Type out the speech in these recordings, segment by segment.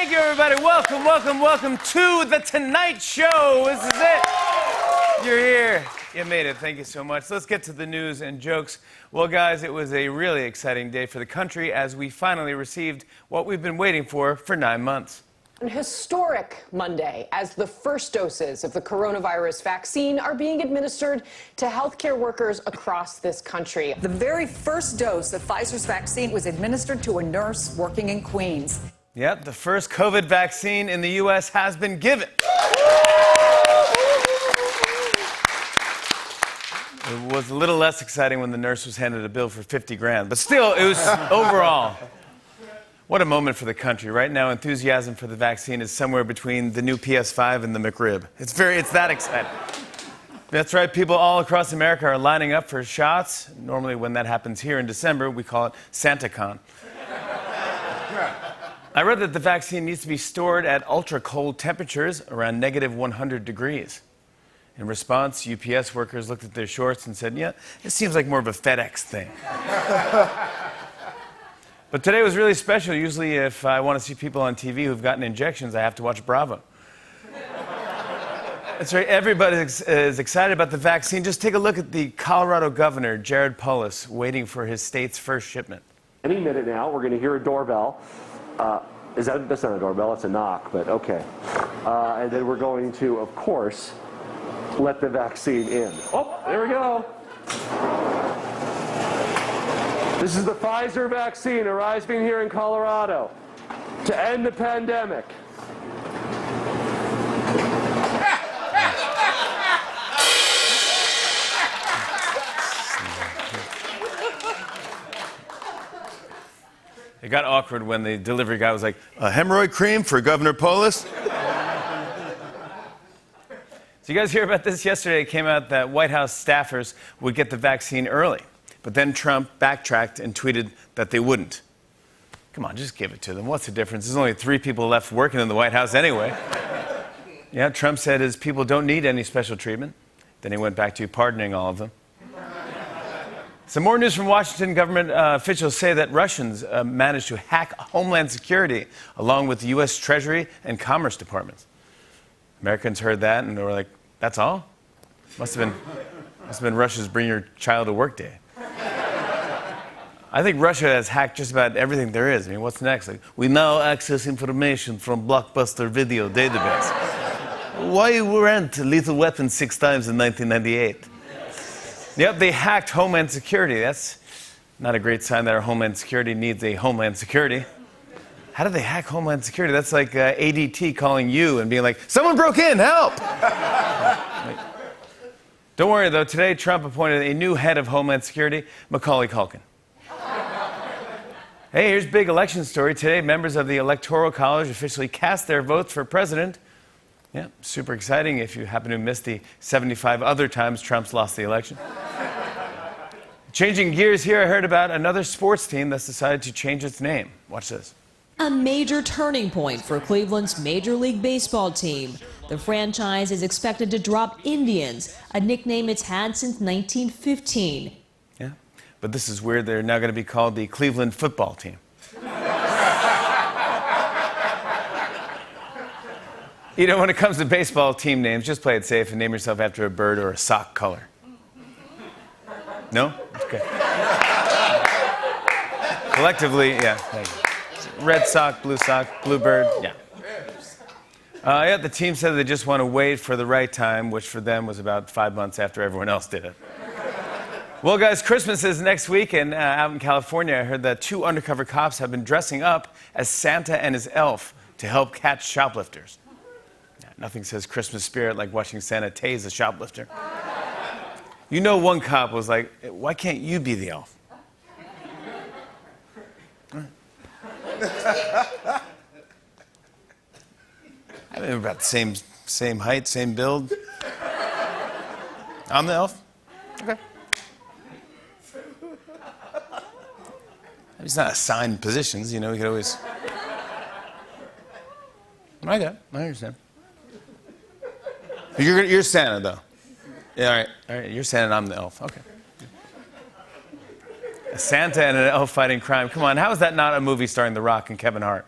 Thank you, everybody. Welcome, welcome, welcome to The Tonight Show. This is it. You're here. You made it. Thank you so much. Let's get to the news and jokes. Well, guys, it was a really exciting day for the country as we finally received what we've been waiting for 9 months. An historic Monday as the first doses of the coronavirus vaccine are being administered to healthcare workers across this country. The very first dose of Pfizer's vaccine was administered to a nurse working in Queens. Yep, the first COVID vaccine in the U.S. has been given. It was a little less exciting when the nurse was handed a bill for 50 grand, but still, it was overall. What a moment for the country. Right now, enthusiasm for the vaccine is somewhere between the new PS5 and the McRib. It's that exciting. That's right, people all across America are lining up for shots. Normally, when that happens here in December, we call it SantaCon. I read that the vaccine needs to be stored at ultra-cold temperatures, around negative 100 degrees. In response, UPS workers looked at their shorts and said, yeah, it seems like more of a FedEx thing. But today was really special. Usually, if I want to see people on TV who've gotten injections, I have to watch Bravo. That's right, everybody is excited about the vaccine. Just take a look at the Colorado governor, Jared Polis, waiting for his state's first shipment. Any minute now, we're going to hear a doorbell. That's not a doorbell, it's a knock, but okay. And then we're going to, of course, let the vaccine in. Oh, there we go. This is the Pfizer vaccine arriving here in Colorado to end the pandemic. It got awkward when the delivery guy was like, a hemorrhoid cream for Governor Polis? So you guys hear about this? Yesterday it came out that White House staffers would get the vaccine early. But then Trump backtracked and tweeted that they wouldn't. Come on, just give it to them. What's the difference? There's only 3 people left working in the White House anyway. Yeah, Trump said his people don't need any special treatment. Then he went back to pardoning all of them. Some more news from Washington. Government officials say that Russians managed to hack Homeland Security along with the U.S. Treasury and Commerce departments. Americans heard that and they were like, that's all? Must have been Russia's Bring Your Child to Work Day. I think Russia has hacked just about everything there is. I mean, what's next? Like, we now access information from Blockbuster video database. Why rent Lethal Weapon 6 times in 1998? Yep, they hacked Homeland Security. That's not a great sign that our Homeland Security needs a Homeland Security. How did they hack Homeland Security? That's like ADT calling you and being like, someone broke in, help! Don't worry, though. Today, Trump appointed a new head of Homeland Security, Macaulay Culkin. Hey, here's a big election story. Today, members of the Electoral College officially cast their votes for president. Yeah, super exciting if you happen to miss the 75 other times Trump's lost the election. Changing gears here, I heard about another sports team that's decided to change its name. Watch this. A major turning point for Cleveland's Major League Baseball team. The franchise is expected to drop Indians, a nickname it's had since 1915. Yeah, but this is weird. They're now going to be called the Cleveland Football Team. You know, when it comes to baseball team names, just play it safe and name yourself after a bird or a sock color. No? Okay. Collectively, yeah. Thank you. Red sock, blue bird, yeah. Yeah, the team said they just want to wait for the right time, which for them was about 5 months after everyone else did it. Well, guys, Christmas is next week, and out in California, I heard that 2 undercover cops have been dressing up as Santa and his elf to help catch shoplifters. Nothing says Christmas spirit like watching Santa tase a shoplifter. You know, one cop was like, why can't you be the elf? I mean, we're about the same height, same build. I'm the elf? Okay. It's not assigned positions, you know, we could always... I got it. I understand. You're Santa, though. Yeah, all right. You're Santa and I'm the elf. Okay. A Santa and an elf fighting crime. Come on, how is that not a movie starring The Rock and Kevin Hart?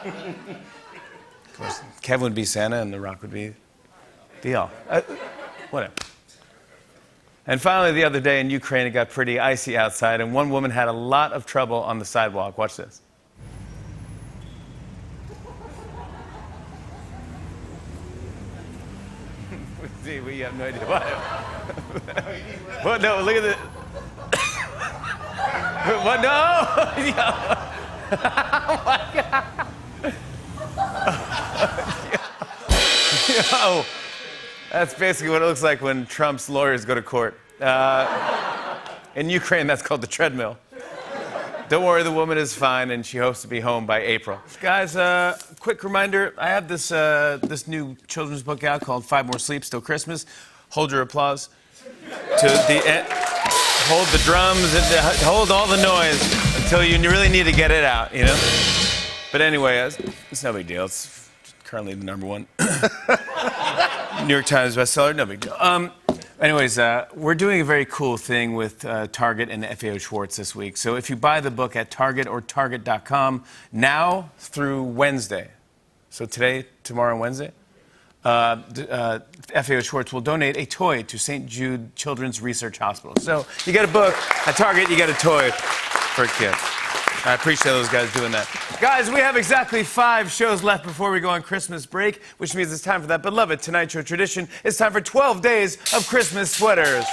Of course, Kevin would be Santa and The Rock would be Dial. Whatever. And finally, the other day in Ukraine, it got pretty icy outside, and one woman had a lot of trouble on the sidewalk. Watch this. See, we have no idea why. What? No, look at this. What? No! Oh my God! Yo, that's basically what it looks like when Trump's lawyers go to court. In Ukraine, that's called the treadmill. Don't worry, the woman is fine, and she hopes to be home by April. Guys, quick reminder, I have this new children's book out called 5 More Sleeps Till Christmas. Hold your applause to the end. Hold the drums and hold all the noise until you really need to get it out, you know? But anyway, it's no big deal. It's currently the #1 New York Times bestseller. No big deal. Anyways, we're doing a very cool thing with Target and FAO Schwartz this week. So if you buy the book at Target or Target.com now through Wednesday, so today, tomorrow, and Wednesday, FAO Schwartz will donate a toy to St. Jude Children's Research Hospital. So you get a book at Target, you get a toy for kids. I appreciate those guys doing that. Guys, we have exactly 5 shows left before we go on Christmas break, which means it's time for that beloved Tonight Show tradition. It's time for 12 days of Christmas sweaters.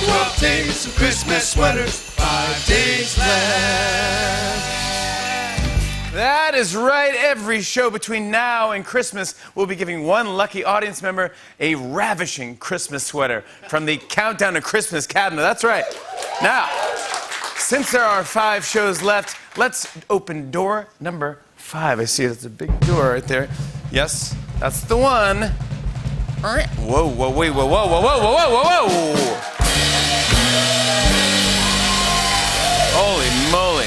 12 days of Christmas sweaters, 5 days left. That is right. Every show between now and Christmas, we'll be giving one lucky audience member a ravishing Christmas sweater from the Countdown to Christmas cabinet. That's right. Now, since there are 5 shows left, let's open door number 5. I see it's a big door right there. Yes, that's the one. All right. Whoa, whoa, wait, whoa, whoa, whoa, whoa, whoa, whoa, whoa, whoa. Holy moly.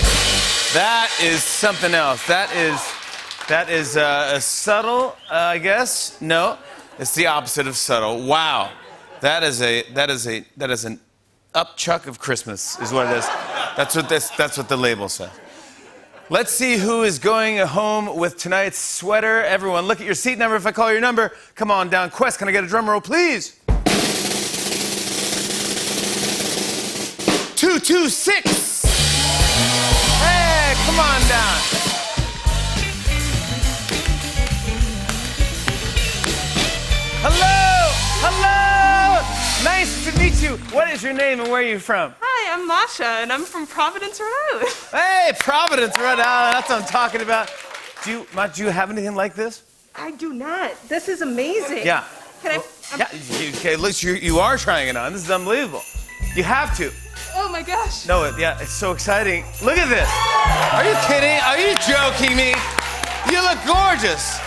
That is something else. That is a subtle, I guess. No, it's the opposite of subtle. Wow. That is an upchuck of Christmas, is what it is. That's what the label says. Let's see who is going home with tonight's sweater. Everyone, look at your seat number. If I call your number, come on down. Quest, can I get a drum roll, please? 226. Hey, come on down. Hello, hello. Nice to meet you. What is your name and where are you from? Hi, I'm Masha, and I'm from Providence, Rhode Island. Hey, Providence, Rhode Island. That's what I'm talking about. Do you have anything like this? I do not. This is amazing. Yeah. Can I? Yeah. Okay. Look, you are trying it on. This is unbelievable. You have to. Oh my gosh. No, it's so exciting. Look at this. Are you kidding? Are you joking me? You look gorgeous.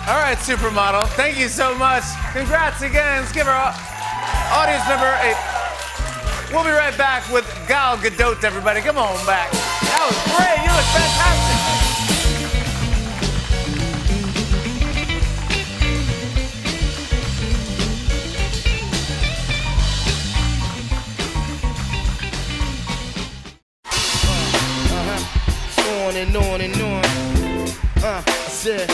All right, supermodel. Thank you so much. Congrats again. Let's give our audience member a. We'll be right back with Gal Gadot, everybody. Come on back. That was great. You look fantastic. On and on and on. I said.